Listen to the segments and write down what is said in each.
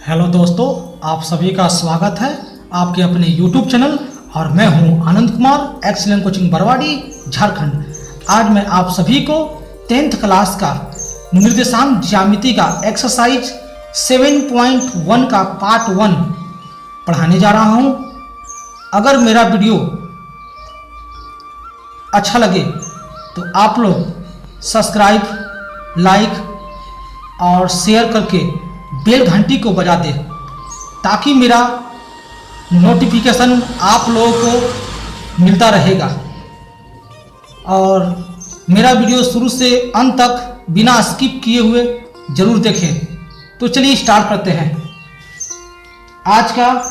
Hello दोस्तों, आप सभी का स्वागत है आपके अपने YouTube चैनल और मैं हूं आनंद कुमार, एक्सीलेंट कोचिंग बरवाडी झारखंड। आज मैं आप सभी को 10th क्लास का निर्देशांक ज्यामिति का एक्सरसाइज 7.1 का पार्ट 1 पढ़ाने जा रहा हूं। अगर मेरा वीडियो अच्छा लगे तो आप लोग सब्सक्राइब, लाइक और शेयर करके बेल घंटी को बजा दे ताकि मेरा नोटिफिकेशन आप लोगों को मिलता रहेगा और मेरा वीडियो शुरू से अंत तक बिना स्किप किए हुए जरूर देखें। तो चलिए स्टार्ट करते हैं। आज का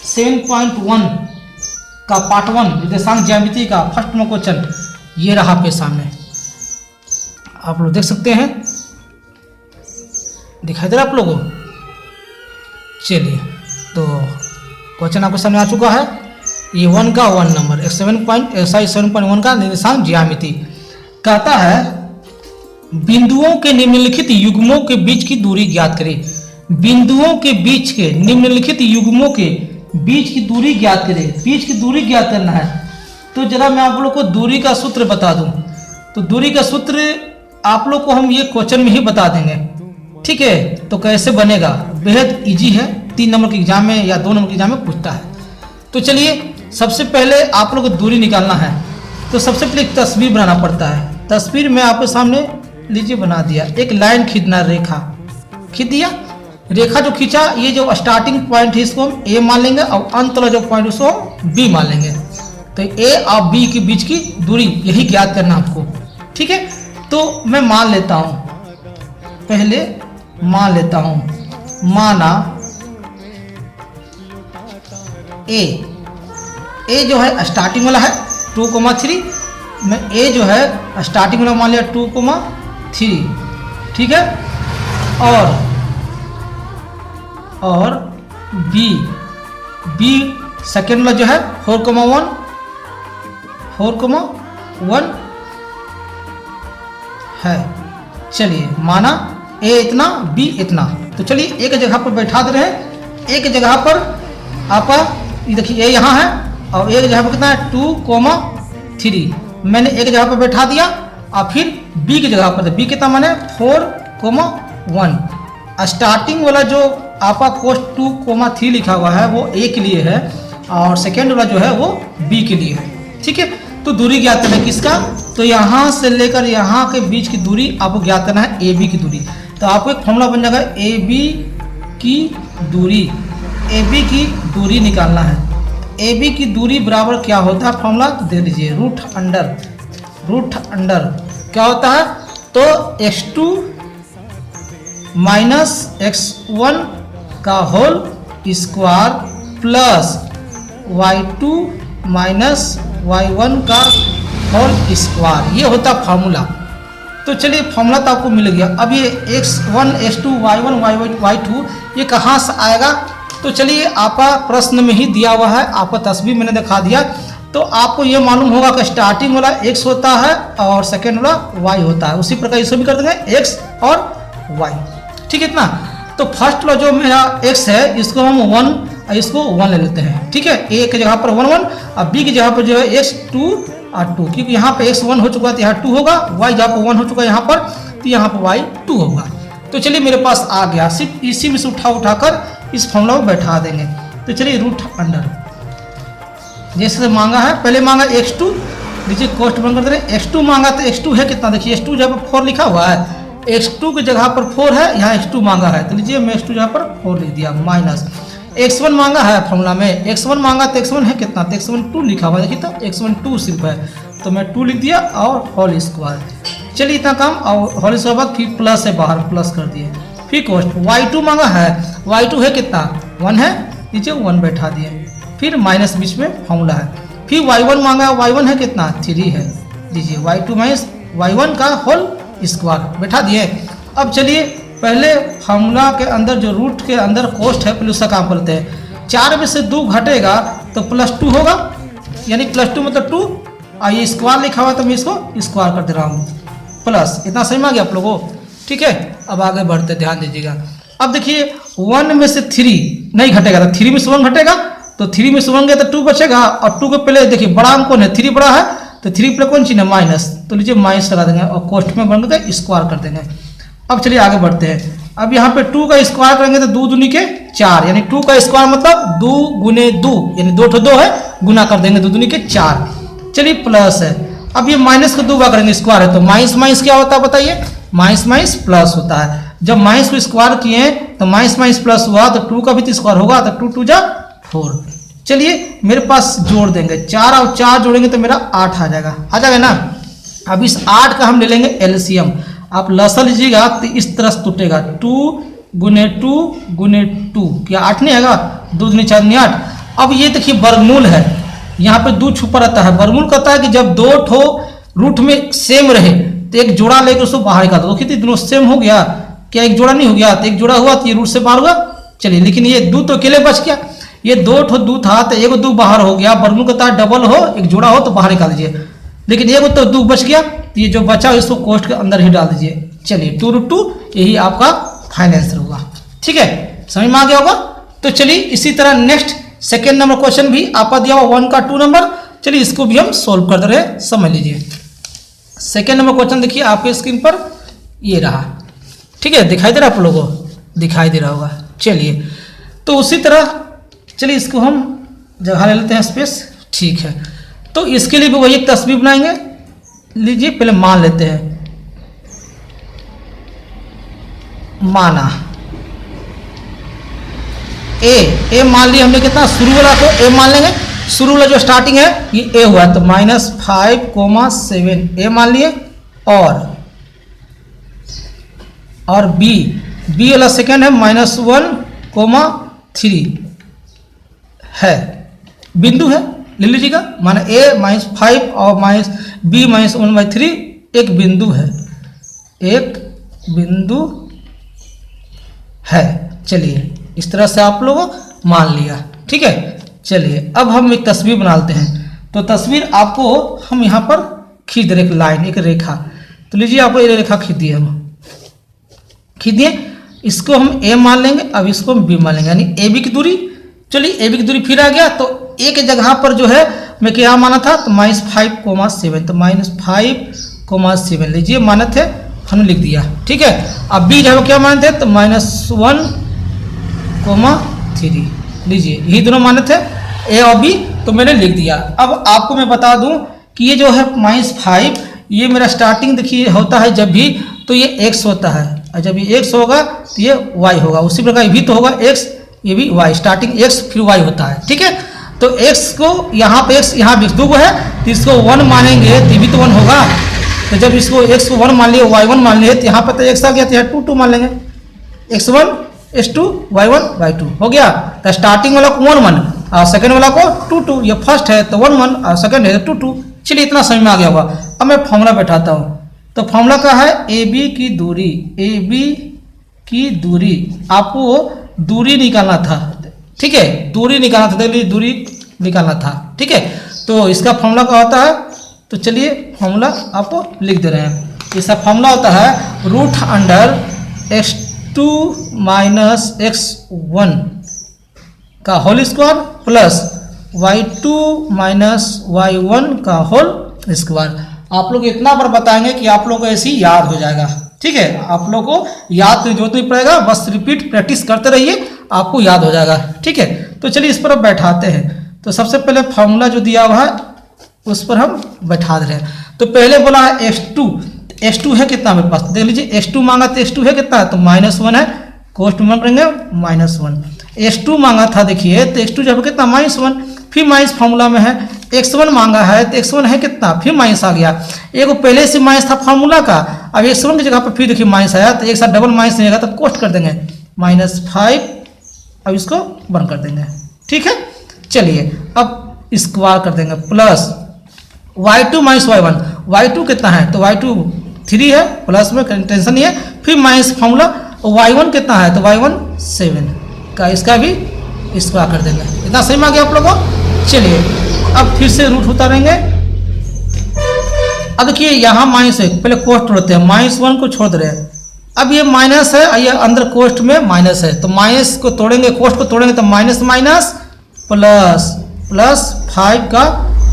7.1 का पार्ट 1 निर्देशांक ज्यामिति का फर्स्ट में क्वेश्चन ये रहा पे सामने, आप लोग देख सकते हैं, दिखाई दे रहा आप लोगों को। चलिए, तो क्वेश्चन आपके सामने आ चुका है। ये 1 का 1 नंबर 7.1 का निर्देशांक ज्यामिति कहता है बिंदुओं के निम्नलिखित युग्मों के बीच की दूरी ज्ञात करें। बिंदुओं के बीच के निम्नलिखित युग्मों के बीच की दूरी ज्ञात करें। बीच की दूरी ज्ञात करना है तो जरा मैं आप लोग को दूरी का सूत्र बता दूं। तो दूरी का सूत्र आप लोग को हम ये क्वेश्चन में ही बता देंगे, ठीक है। तो कैसे बनेगा, बेहद इजी है, 3 नंबर के एग्जाम में या 2 नंबर के एग्जाम में पूछता है। तो चलिए, सबसे पहले आप लोग को दूरी निकालना है तो सबसे पहले एक तस्वीर बनाना पड़ता है। तस्वीर में आपके सामने लीजिए बना दिया। एक लाइन खींचना, रेखा खींच दिया। रेखा जो खींचा, ये जो स्टार्टिंग पॉइंट है इसको हम ए मान लेंगे और अंत वाला जो पॉइंट उसको हम बी मान लेंगे। तो ए और बी के बीच की दूरी यही ज्ञात करना आपको, ठीक है। तो मैं मान लेता हूं, पहले मान लेता हूं, माना ए जो है स्टार्टिंग वाला है 2,3। मैं ए जो है स्टार्टिंग वाला मान लिया 2,3, ठीक है। और बी सेकेंड वाला जो है 4,1 है। चलिए, माना ए इतना, बी इतना। तो चलिए एक जगह पर बैठा दे रहे हैं। एक जगह पर आपका ये देखिए ए यहाँ है और एक जगह पर कितना है 2,3। मैंने एक जगह पर बैठा दिया और फिर बी की जगह पर, बी कितना माने 4,1। स्टार्टिंग वाला जो आपका कोस्ट 2,3 लिखा हुआ है वो ए के लिए है और सेकेंड वाला जो है वो बी के लिए है, ठीक है। तो दूरी ज्ञात करना है किसका, तो यहाँ से लेकर यहाँ के बीच की दूरी आपको ज्ञात करना है, ए बी की दूरी। तो आपको एक फॉर्मूला बन जाएगा, ए बी की दूरी निकालना है। ए बी की दूरी बराबर क्या होता है, फॉर्मूला तो दे दीजिए, रूट अंडर क्या होता है, तो x2 माइनस x1 का whole square plus y2 minus y1 का होल स्क्वायर, ये होता फॉर्मूला। तो चलिए, फॉर्मूला तो आपको मिल गया। अब ये x1 x2 y1 y2 ये कहाँ से आएगा, तो चलिए आपका प्रश्न में ही दिया हुआ है, आपका तस्वीर मैंने दिखा दिया। तो आपको ये मालूम होगा कि स्टार्टिंग वाला x होता है और सेकेंड वाला y होता है। उसी प्रकार इसको भी कर देंगे x और y, ठीक है इतना। तो फर्स्ट वाला जो मेरा x है इसको हम 1, इसको 1 ले लेते हैं, ठीक है। a की जगह पर 1 और b की जगह पर जो है x2 और 2, क्योंकि यहाँ पे x 1 हो चुका है तो यहाँ 2 होगा, y जहाँ पर 1 हो चुका है यहाँ पर तो यहाँ पर y 2 होगा। तो चलिए मेरे पास आ गया, सिर्फ इसी में से उठाकर इस फॉर्मूला में बैठा देंगे। तो चलिए रूट अंडर जैसे मांगा है, पहले मांगा x2, नीचे कोष्ठ बंद कर दे रहे। x2 मांगा तो x2 है कितना, देखिए x2 जहाँ पर 4 लिखा हुआ है, x2 की जगह पर 4 है, यहाँ x2 मांगा है तो लीजिए मैं x2 जहाँ पर 4 लिख दिया, माइनस x1 मांगा है फॉर्मूला में, x1 मांगा तो x1 है कितना, तो x1 2 लिखा हुआ है, देखिए तो x1 2 सिर्फ है तो मैं 2 लिख दिया और होल स्क्वायर। चलिए इतना काम, और होल स्क्वायर बाद फिर प्लस है, बाहर प्लस कर दिए। फिर कोष्ठ y2 मांगा है, y2 है कितना 1 है, नीचे 1 बैठा दिए, फिर माइनस बीच में फॉर्मूला है। फिर y1 मांगा, y1 है कितना 3 है, लीजिए y2 माइनस y1 का होल स्क्वायर बैठा दिए। अब चलिए पहले फार्मूला के अंदर जो रूट के अंदर कोष्ठ है पहले उसका काम करते हैं। 4 में से 2 घटेगा तो +2 होगा, यानी +2 मतलब 2 और ये स्क्वायर लिखा हुआ तो मैं इसको स्क्वायर कर दे रहा हूँ प्लस। इतना समझ में आ गया आप लोगों को, ठीक है। अब आगे बढ़ते ध्यान दीजिएगा। अब देखिए 1 में से 3 नहीं घटेगा, तो 3 में से 1 घटेगा, तो 3 में से 1 गया तो 2 बचेगा, और 2 के पहले देखिए बड़ा अंक कौन है, 3 बड़ा है, तो 3 प्लस कौन चिन्ह है, माइनस, तो लीजिए माइनस लगा देंगे और कोष्ठ में बन के स्क्वायर कर देंगे। अब चलिए आगे बढ़ते हैं। अब यहाँ पे 2 का स्क्वायर करेंगे तो 2 दूनी के 4, यानी 2 का स्क्वायर मतलब 2 गुने 2, यानी 2 2 है, गुना कर देंगे 2 दूनी के 4। चलिए प्लस है, अब ये माइनस को 2 बार करेंगे, स्क्वायर है तो माइनस माइनस क्या होता है बताइए, माइनस माइनस प्लस होता है। जब माइनस को स्क्वायर किए तो माइनस माइनस प्लस हुआ, तो 2 का भी तो स्क्वायर होगा, तो 2 2 जा 4। चलिए मेरे पास जोड़ देंगे, 4 और 4 जोड़ेंगे तो मेरा 8 आ जाएगा ना। अब इस 8 का हम ले लेंगे एलसीएम, आप लसा लीजिएगा तो इस तरह से टूटेगा, 2 गुने 2 गुने 2, क्या 8 नहीं आएगा, 2 दूनी 4 दूनी 8। अब ये देखिए वर्गमूल है, यहाँ पे 2 छुपा रहता है, वर्गमूल कहता है कि जब 2 ठो रूट में सेम रहे तो एक जोड़ा लेकर उसको बाहर निकाल दो, कितनी दोनों सेम हो गया, क्या एक जोड़ा नहीं हो गया, तो एक जोड़ा हुआ तो ये रूट से बाहर हुआ। चलिए लेकिन ये 2 तो अकेले बच गया, ये 2 ठो 2 था तो एक 2 बाहर हो गया, वर्गमूल कहता है डबल हो, एक जोड़ा हो तो बाहर निकाल दीजिए, लेकिन एक तो 2 बच गया, तो ये जो बचा इसको कोष्ठ के अंदर ही डाल दीजिए। चलिए 2 रूट 2 यही आपका फाइनल आंसर होगा। ठीक है, समझ में आ गया होगा। तो चलिए इसी तरह नेक्स्ट सेकेंड नंबर क्वेश्चन भी आपका दिया हुआ 1 का 2 नंबर, चलिए इसको भी हम सोल्व कर दे रहे हैं, समझ लीजिए। सेकेंड नंबर क्वेश्चन देखिए आपके स्क्रीन पर ये रहा, ठीक है, दिखाई दे रहा है आप लोगों को, दिखाई दे रहा होगा। चलिए तो उसी तरह चलिए इसको हम जगह ले लेते हैं स्पेस, ठीक है। तो इसके लिए भी वही एक तस्वीर बनाएंगे, लीजिए पहले मान लेते हैं, माना ए मान लिया हमने, कितना शुरू वाला को ए मान लेंगे, शुरू वाला जो स्टार्टिंग है ये ए हुआ तो -5,7 ए मान लिए, और बी वाला सेकेंड है -1,3 है, बिंदु है, ले लीजिएगा, माना ए -5 और बी -1/3 एक बिंदु है, एक बिंदु है। चलिए इस तरह से आप लोग मान लिया, ठीक है। चलिए अब हम एक तस्वीर बनाते हैं, तो तस्वीर आपको हम यहाँ पर खींच दे रहे, एक लाइन, एक रेखा, तो लीजिए आपको ये रेखा खींच दिए, हम खींच दिए, इसको हम ए मान लेंगे, अब इसको हम बी मान लेंगे, यानी ए बी की दूरी। चलिए ए बी की दूरी फिर आ गया, तो ए के जगह पर जो है मैं क्या माना था, तो -5,7, तो -5,7 लीजिए माने थे, हमने लिख दिया, ठीक है। अब बी जब क्या माने थे, तो -1,3 लीजिए, यही दोनों माने थे ए और बी, तो मैंने लिख दिया। अब आपको मैं बता दूं कि ये जो है -5, ये मेरा स्टार्टिंग देखिए होता है जब भी, तो ये x होता है, और जब ये x होगा तो ये y होगा, उसी प्रकार ये भी तो होगा x, ये भी y, स्टार्टिंग x फिर y होता है, ठीक है। तो x को यहाँ पे x यहाँ भी 2 को है, तो इसको 1 मानेंगे तो ये भी तो 1 होगा, तो जब इसको x को 1 मान लिए, y1 मान लिए, तो यहाँ पर तो x आ गया, तो यहाँ 2 मान लेंगे, x1 x2 y1 y2 हो गया। तो स्टार्टिंग वाला को 1 1 और सेकंड वाला को 2 2, ये फर्स्ट है तो 1 1 और सेकंड है तो 2 2। चलिए इतना समझ में आ गया होगा। अब मैं फॉर्मूला बैठाता हूँ, तो फॉर्मूला का है ए बी की दूरी, आपको दूरी निकालना था, ठीक है, दूरी निकालना था, देखिए दूरी निकालना था, ठीक है। तो इसका फॉर्मूला क्या होता है, तो चलिए फॉर्मूला आपको लिख दे रहे हैं। इसका फॉर्मूला होता है √x2 - x1 का whole square plus y2 - y1 का होल स्क्वायर। आप लोग इतना बार बताएंगे कि आप लोग को ऐसे ही याद हो जाएगा, ठीक है। आप लोग को याद की जरूरत नहीं पड़ेगा, बस रिपीट प्रैक्टिस करते रहिए, आपको याद हो जाएगा, ठीक है। तो चलिए इस पर अब बैठाते हैं। तो सबसे पहले फॉर्मूला जो दिया हुआ है उस पर हम बैठा दे रहे हैं। तो पहले बोला है x2 है कितना मेरे पास, देख लीजिए x2 मांगा तो x2 है कितना, तो -1 है, कोष्ठ में करेंगे -1। x2 मांगा था देखिए, तो x2 जब कितना -1, फिर माइनस फॉर्मूला में है, x1 मांगा है तो x1 है कितना, फिर माइनस आ गया, एक पहले से माइनस था फॉर्मूला का, अब x1 की जगह पर फिर देखिए माइनस आया, तो एक साथ डबल माइनस नहीं आएगा तो कोष्ठ कर देंगे -5, अब इसको बंद कर देंगे, ठीक है। चलिए अब स्क्वायर कर देंगे प्लस y2 - y1, y2 कितना है, तो y2 3 है, प्लस में टेंशन नहीं है, फिर माइनस फॉर्मूला, y1 कितना है, तो y1 7 का, इसका भी स्क्वायर कर देंगे। इतना सही में आ गया आप लोगों को। चलिए अब फिर से रूट उतारेंगे। अब देखिए यहाँ -1, पहले कोष्ठ तोड़ते हैं, -1 को छोड़ दे रहे हैं, अब ये माइनस है, ये अंदर कोष्ठ में माइनस है, तो माइनस को तोड़ेंगे, कोष्ठ को तोड़ेंगे तो माइनस माइनस प्लस प्लस 5 का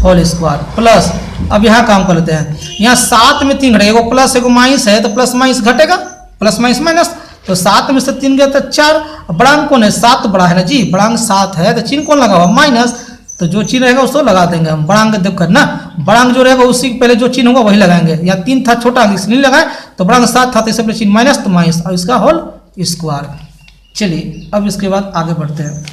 होल स्क्वायर प्लस। अब यहाँ काम कर लेते हैं, यहाँ 7 में 3 घटेगा, एगो प्लस एगो माइनस है तो प्लस माइनस घटेगा, प्लस माइनस माइनस, तो 7 में से 3 गया तो 4। बढ़ांक कौन है, 7 बड़ा है ना जी, बढ़ांक 7 है तो चिन्ह कौन लगा हुआ माइनस, तो जो चिन्ह रहेगा उसको लगा देंगे हम। बढ़ांक देखकर ना, बढ़ांक जो रहेगा उसी पहले जो चिन्ह होगा वही लगाएंगे। यहाँ 3 था छोटा इसलिए नहीं लगाए, तो बढ़ांक 7 था तो इससे चिन्ह माइनस तो माइनस, और इसका होल स्क्वायर। चलिए अब इसके बाद आगे बढ़ते हैं।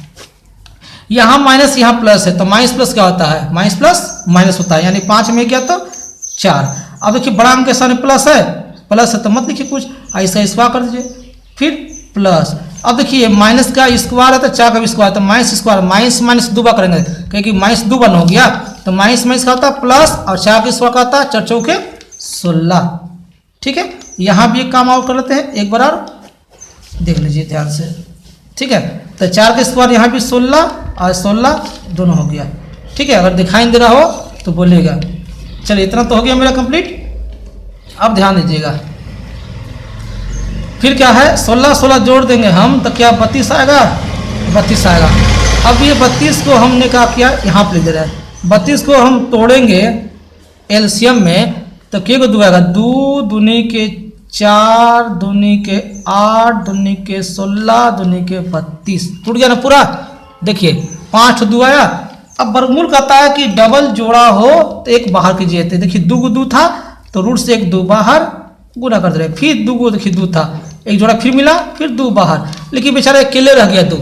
यहाँ माइनस यहाँ प्लस है, तो माइनस प्लस क्या होता है, माइनस प्लस माइनस होता है, यानी 5 में क्या तो 4। अब देखिए बढ़ांक के सामने प्लस है तो मत लिखिए कुछ, ऐसा स्क्वायर कर दीजिए, फिर प्लस। अब देखिए माइनस का स्क्वायर है तो 4 का भी स्क्वायर, तो माइनस स्क्वायर, माइनस माइनस 2 बार करेंगे क्योंकि माइनस 2 बार हो गया, तो माइनस माइनस का होता है प्लस, और 4 का स्क्वायर का होता है 4 चौके 16। ठीक है, यहाँ भी एक काम और कर लेते हैं, एक बार और देख लीजिए ध्यान से। ठीक है, तो 4 का स्क्वायर यहाँ भी 16 और 16 दोनों हो गया। ठीक है, अगर दिखाई दे रहा हो तो बोलिएगा। चलिए इतना तो हो गया मेरा कंप्लीट। अब ध्यान दीजिएगा, फिर क्या है, 16 जोड़ देंगे हम तो क्या 32 आएगा, 32 आएगा। अब ये 32 को हमने क्या किया, यहाँ पे लिख दे रहा है, 32 को हम तोड़ेंगे एलसीएम में तो क्या को 2 आएगा, 2 दूनी के 4 दूनी के 8 दूनी के 16 दूनी के 32, टूट गया ना पूरा। देखिए 5 2 आया। अब वर्गमूल कहता है कि डबल जोड़ा हो तो एक बाहर कीजिए, तो देखिए 2 को 2 था तो रूट से 1 2 बाहर गुना कर दे रहे, फिर 2 को देखिए 2 था, एक जोड़ा फिर मिला, फिर 2 बाहर, लेकिन बेचारा अकेले रह गया 2,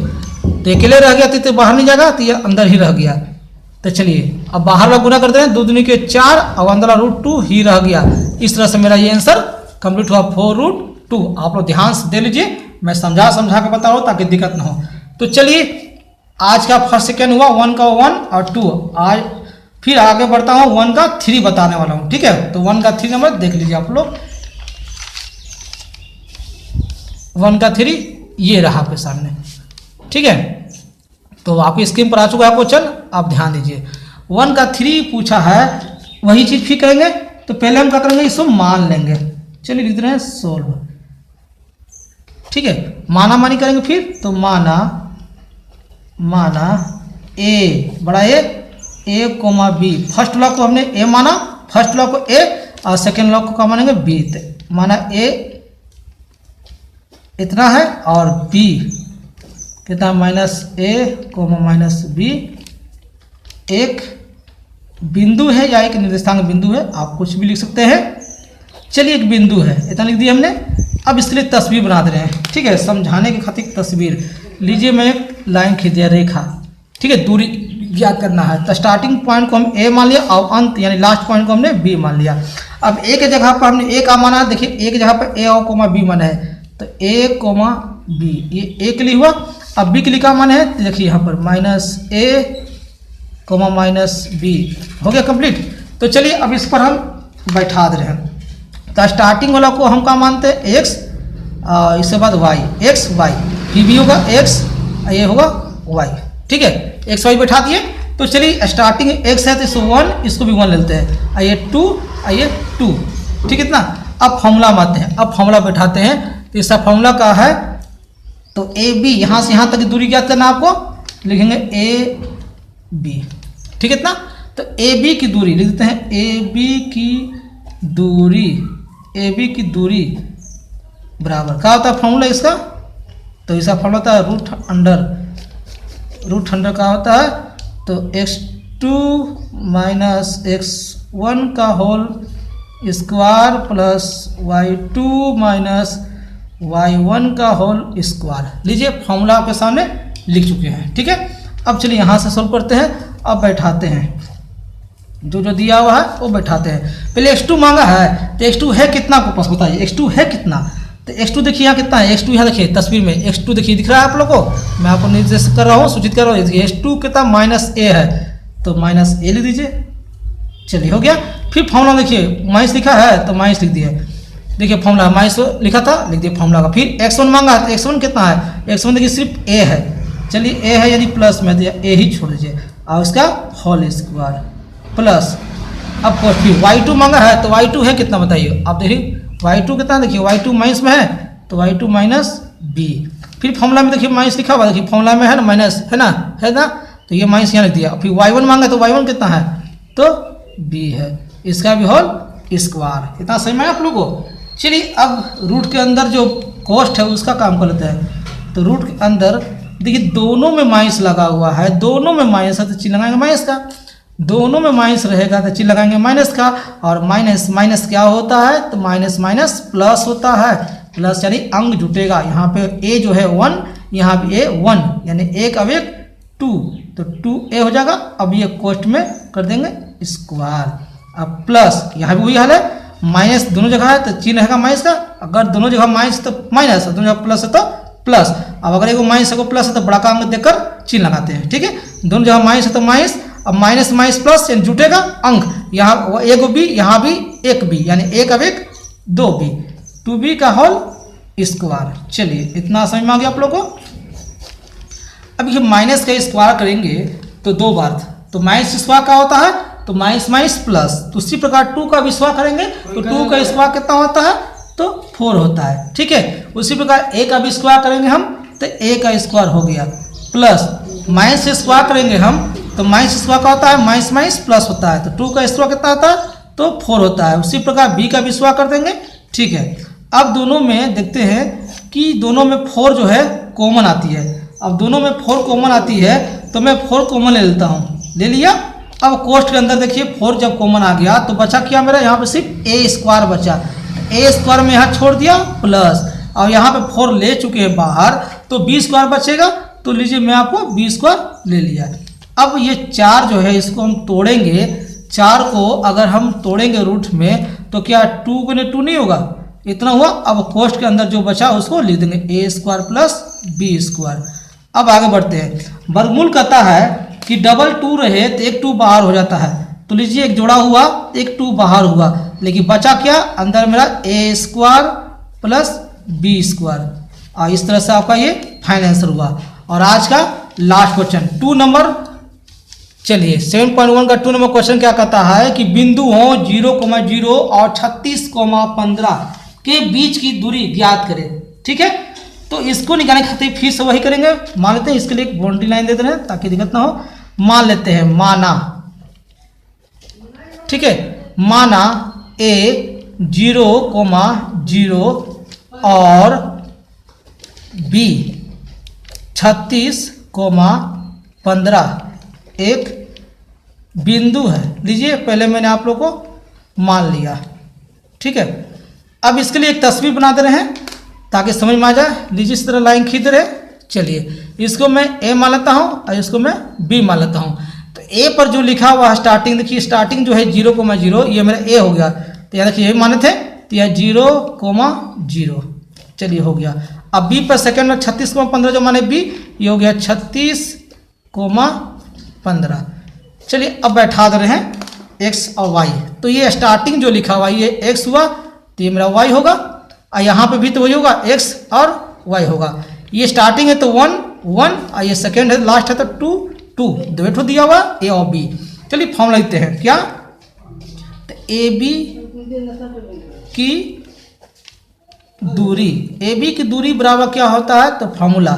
तो अकेले रह गया तो बाहर नहीं जाएगा, तो ये अंदर ही रह गया। तो चलिए अब बाहर वाला गुना कर दे रहे हैं, 2 दूनी के 4 और अंदर वाला √2 ही रह गया। इस तरह से मेरा ये आंसर कंप्लीट हुआ 4√2। आप लोग ध्यान से दे लीजिए, मैं समझा के बता रहा हूँ ताकि दिक्कत ना हो। तो चलिए आज का फर्स्ट सेकेंड हुआ, 1 का 1 और 2। आज फिर आगे बढ़ता हूँ, 1 का 3 बताने वाला हूँ। ठीक है, तो 1 का 3 नंबर देख लीजिए आप लोग। 1 का 3 ये रहा आपके सामने। ठीक है, तो आपकी स्क्रीन पर आ चुका है क्वेश्चन, आप ध्यान दीजिए। 1 का 3 पूछा है, वही चीज फिर करेंगे। तो पहले हम क्या करेंगे, इसको मान लेंगे। चलिए लिख रहे हैं सोल्व। ठीक है, माना मानी करेंगे फिर, तो माना ए बड़ा ए कोमा बी। फर्स्ट लॉ को हमने ए माना, फर्स्ट लॉ को ए, और सेकेंड लॉ को क्या मानेंगे बी। माना ए इतना है और बी कितना, -a कोमा -b। एक बिंदु है या एक निर्देशांक बिंदु है, आप कुछ भी लिख सकते हैं। चलिए एक बिंदु है, इतना लिख दिया हमने। अब इसके लिए तस्वीर बना दे रहे हैं। ठीक है, समझाने की खातिर तस्वीर लीजिए। मैं एक लाइन खींच दिया, रेखा। ठीक है, दूरी ज्ञात करना है, तो स्टार्टिंग पॉइंट को हम ए मान लिया और अंत यानी लास्ट पॉइंट को हमने बी मान लिया। अब ए के जगह पर हमने ए का माना है, देखिए ए की जगह पर ए और कोमा बी माना है, तो ए कोमा बी, ये ए के लिए हुआ। अब बी के लिए क्या माना है, देखिए यहाँ पर -a कोमा -b हो गया कंप्लीट। तो चलिए अब इस पर हम बैठा दे रहे हैं। तो स्टार्टिंग वाला को हम क्या मानते हैं, x, इसके बाद y, x y, फिर भी होगा x, ये होगा y। ठीक है, x y बैठा दिए। तो चलिए स्टार्टिंग x है तो इसको 1, इसको भी 1 लेते हैं, ये 2, ये 2। ठीक है, इतना। अब फॉर्मूला मानते हैं, अब फॉर्मूला बैठाते हैं। तो इसका फॉर्मूला क्या है, तो ए बी, यहाँ से यहाँ तक की दूरी ज्ञात करना आपको, लिखेंगे ए बी। ठीक है, इतना। तो ए बी की दूरी लिख देते हैं, ए बी की दूरी बराबर क्या होता है फॉर्मूला इसका, तो इसका फॉर्मूला होता है रूट अंडर का होता है, तो x2 - x1 का whole square plus y2 - y1 का होल स्क्वायर। लीजिए फॉर्मूला आपके सामने लिख चुके हैं। ठीक है, अब चलिए यहाँ से सॉल्व करते हैं। अब बैठाते हैं, जो दिया हुआ है वो बैठाते हैं। पहले x2 मांगा है, तो x2 है कितना आपको पास बताइए, x2 है कितना। तो x2 देखिए यहाँ कितना है, x2 यहाँ देखिए तस्वीर में x2 देखिए दिख रहा है आप लोगों को, मैं आपको निर्देश कर रहा हूँ, सूचित कर रहा हूँ। x2 कितना -a है, तो -a लिख दीजिए। चलिए हो गया। फिर फॉर्मूला देखिए, माइनस लिखा है तो माइनस लिख दिए। देखिए फॉर्मूला माइनस लिखा था, लिख दिए फॉर्मूला का। फिर x1 मांगा है, तो x1 कितना है, x1 देखिए सिर्फ a है। चलिए a है यानी प्लस में दिया, a ही छोड़ दीजिए, और उसका होल स्क्वायर प्लस। अब फिर y2 मांगा है, तो y2 है कितना बताइए आप। देखिए y2 कितना, देखिए y2 माइनस में है, तो तो y2 माइनस बी। फिर फॉर्मूला में देखिए माइनस लिखा हुआ, देखिए फॉर्मूला में है ना माइनस, है ना, तो ये माइनस यहाँ लिख दिया। फिर y1 मांगा तो y1 कितना है, तो b है, इसका भी होल स्क्वायर। इतना समझ में आप लोगों को। चलिए अब रूट के अंदर जो कॉस्ट है उसका काम कर लेते हैं। तो रूट के अंदर देखिए दोनों में माइनस लगा हुआ है, दोनों में माइनस है तो चिन्ह लगाएंगे माइनस का, दोनों में माइनस रहेगा तो चिन्ह लगाएंगे माइनस का। और माइनस माइनस क्या होता है, तो माइनस माइनस प्लस होता है, प्लस यानी अंक जुटेगा। यहाँ पे a जो है 1, यहाँ भी a 1, यानी 1 अब 1 2, तो 2a हो जाएगा। अब ये कॉस्ट में कर देंगे स्क्वायर। अब प्लस यहाँ भी वही हाल है, माइनस दोनों जगह है तो चिन्ह रहेगा माइनस का। अगर दोनों जगह माइनस तो माइनस, दोनों जगह प्लस है तो प्लस। अब अगर एक माइनस है प्लस है तो बड़ा का अंक देकर चिन्ह लगाते हैं, ठीक है। दोनों जगह माइनस है तो माइनस, अब माइनस माइनस प्लस यानी जुटेगा अंक। यहाँ एक बी, यहाँ भी एक बी, यानी 1 अब 1 2b, 2b का होल स्क्वायर। चलिए इतना समझ में आ गया आप लोगों को। अब ये माइनस का स्क्वायर करेंगे तो 2 बार, तो माइनस स्क्वायर क्या होता है, तो माइनस माइनस प्लस। तो उसी प्रकार 2 का भी स्क्वायर करेंगे तो 2 का स्क्वायर कितना होता है, तो 4 होता है, ठीक है। उसी प्रकार a का भी स्क्वायर करेंगे हम तो a का स्क्वायर हो गया, प्लस माइनस से स्क्वायर करेंगे हम तो माइनस स्क्वायर का होता है माइनस माइनस प्लस होता है, तो 2 का स्क्वायर कितना होता है, तो 4 होता है। उसी प्रकार b का भी स्क्वायर कर देंगे, ठीक है। अब दोनों में देखते हैं कि दोनों में 4 जो है कॉमन आती है। अब दोनों में 4 कॉमन आती है तो मैं 4 कॉमन ले लेता हूँ, ले लिया। अब कोष्ठ के अंदर देखिए 4 जब कॉमन आ गया तो बचा क्या मेरा, यहाँ पे सिर्फ a स्क्वायर बचा, a स्क्वायर में यहाँ छोड़ दिया प्लस, और यहाँ पे 4 ले चुके हैं बाहर तो b स्क्वायर बचेगा। तो लीजिए मैं आपको b स्क्वायर ले लिया। अब ये 4 जो है इसको हम तोड़ेंगे, 4 को अगर हम तोड़ेंगे रूट में तो क्या 2 गुने 2 नहीं होगा, इतना हुआ। अब कोष्ठ के अंदर जो बचा उसको लिख देंगे a square plus b square. अब आगे बढ़ते हैं। वर्गमूल कहता है कि डबल 2 रहे तो एक 2 बाहर हो जाता है, तो लीजिए एक जोड़ा हुआ एक 2 बाहर हुआ, लेकिन बचा क्या अंदर मेरा a square plus b square. और इस तरह से आपका ये फाइनल आंसर हुआ। और आज का लास्ट क्वेश्चन 2 नंबर, चलिए 7.1 का 2 नंबर क्वेश्चन क्या कहता है कि बिंदु हो 0,0 और 36,15 के बीच की दूरी ज्ञात करें, ठीक है। तो इसको निकालने खातिर फिर से वही करेंगे। मान लेते हैं इसके लिए एक बाउंड्री लाइन दे दे रहे हैं ताकि दिक्कत ना हो। मान लेते हैं, माना, ठीक है, माना a 0,0 और b 36,15 एक बिंदु है। लीजिए पहले मैंने आप लोग को मान लिया, ठीक है। अब इसके लिए एक तस्वीर बना दे रहे हैं ताकि समझ में आ जाए। लीजिए इस तरह लाइन खींच रहे, चलिए इसको मैं a मान लेता हूँ और इसको मैं b मान लेता हूँ। तो a पर जो लिखा हुआ है स्टार्टिंग, देखिए स्टार्टिंग जो है 0,0, ये मेरा a हो गया। तो यहाँ देखिए ये माने थे तो यह 0,0, चलिए हो गया। अब b पर सेकंड में 36,15 जो माने b, ये हो गया 36,15। चलिए अब बैठा दे रहे हैं x और y। तो ये स्टार्टिंग जो लिखा हुआ ये x हुआ तो ये मेरा y होगा, और यहाँ पे भी तो वही होगा x और y होगा। ये स्टार्टिंग है तो 1 1, और ये सेकेंड है लास्ट है तो 2 2, दो दिया हुआ a और b। चलिए फॉर्मूला लिखते हैं क्या, तो ab की दूरी, ab की दूरी बराबर क्या होता है, तो फॉर्मूला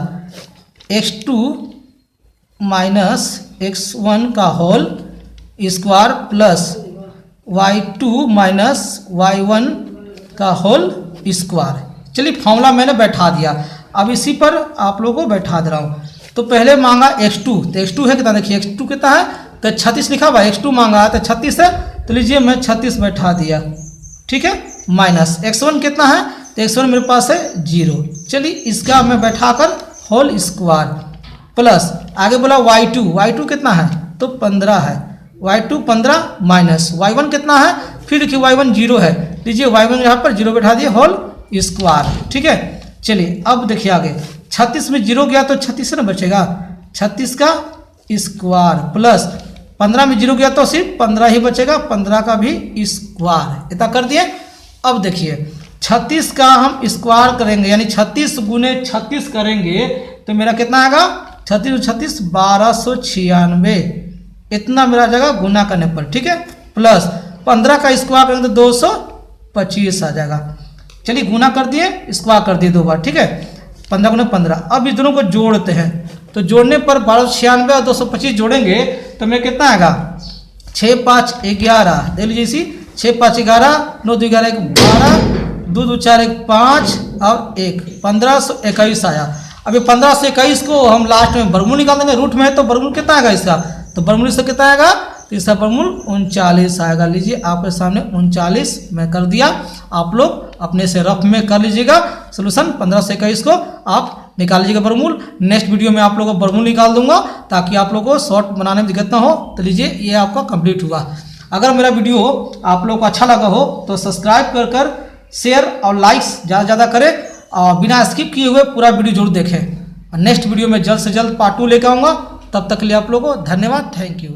x2 माइनस x1 का whole square plus y2 minus y1 का होल स्क्वायर। चलिए फॉर्मूला मैंने बैठा दिया, अब इसी पर आप लोगों को बैठा दे रहा हूँ। तो पहले मांगा x2, तो x2 है कितना, देखिए x2 कितना है, तो 36 लिखा हुआ, x2 मांगा है तो 36 है, तो लीजिए मैं 36 बैठा दिया, ठीक है। माइनस x1 कितना है, तो x1 मेरे पास है 0। चलिए इसका मैं बैठा कर होल स्क्वायर प्लस आगे बोला y2 कितना है, तो 15 है, y2 15 माइनस y1 कितना है, फिर देखिए y1 0 है, लीजिए y1 यहाँ पर 0 बैठा दिए होल स्क्वायर, ठीक है। चलिए अब देखिए आगे 36 में 0 गया तो 36 से ना बचेगा, 36 का स्क्वायर प्लस 15 में 0 गया तो सिर्फ 15 ही बचेगा, 15 का भी स्क्वायर, इतना कर दिए। अब देखिए 36 का हम स्क्वायर करेंगे यानी 36 गुने 36 करेंगे तो मेरा कितना आएगा, 36 36 1296, इतना मेरा जगह गुना करने पर, ठीक है। प्लस 15 का स्क्वायर करेंगे तो 225 आ जाएगा। चलिए गुना कर दिए, स्क्वायर कर दिए 2 बार, ठीक है। 15 गुना 15। अब इस दोनों को जोड़ते हैं, तो जोड़ने पर 1296 और 225 जोड़ेंगे तो हमें कितना आएगा 6 5 11, देख लीजिए इसी 6 5 11, 9 2 11 1 12, 2 2 4 1 5 और 1 1521 आया। अभी 1521 को हम लास्ट में वर्गमूल निकाल देंगे, रूट में है तो वर्गमूल कितना आएगा इसका, तो वर्गमूल इसका कितना आएगा, तो इसका वर्गमूल 39 आएगा। लीजिए आपके सामने 39 मैं कर दिया, आप लोग अपने से रफ में कर लीजिएगा सोल्यूशन। 1521 को आप निकाल लीजिएगा वर्गमूल। नेक्स्ट वीडियो में आप लोगों को वर्गमूल निकाल दूंगा ताकि आप लोगों को शॉर्ट बनाने में दिक्कत ना हो। तो लीजिए ये आपका कंप्लीट हुआ। अगर मेरा वीडियो आप लोग को अच्छा लगा हो तो सब्सक्राइब कर शेयर और लाइक्स ज़्यादा से ज़्यादा करें और बिना स्किप किए हुए पूरा वीडियो जरूर देखें। नेक्स्ट वीडियो में जल्द से जल्द पार्ट 2 लेकर आऊँगा। तब तक के लिए आप लोगों को धन्यवाद, थैंक यू।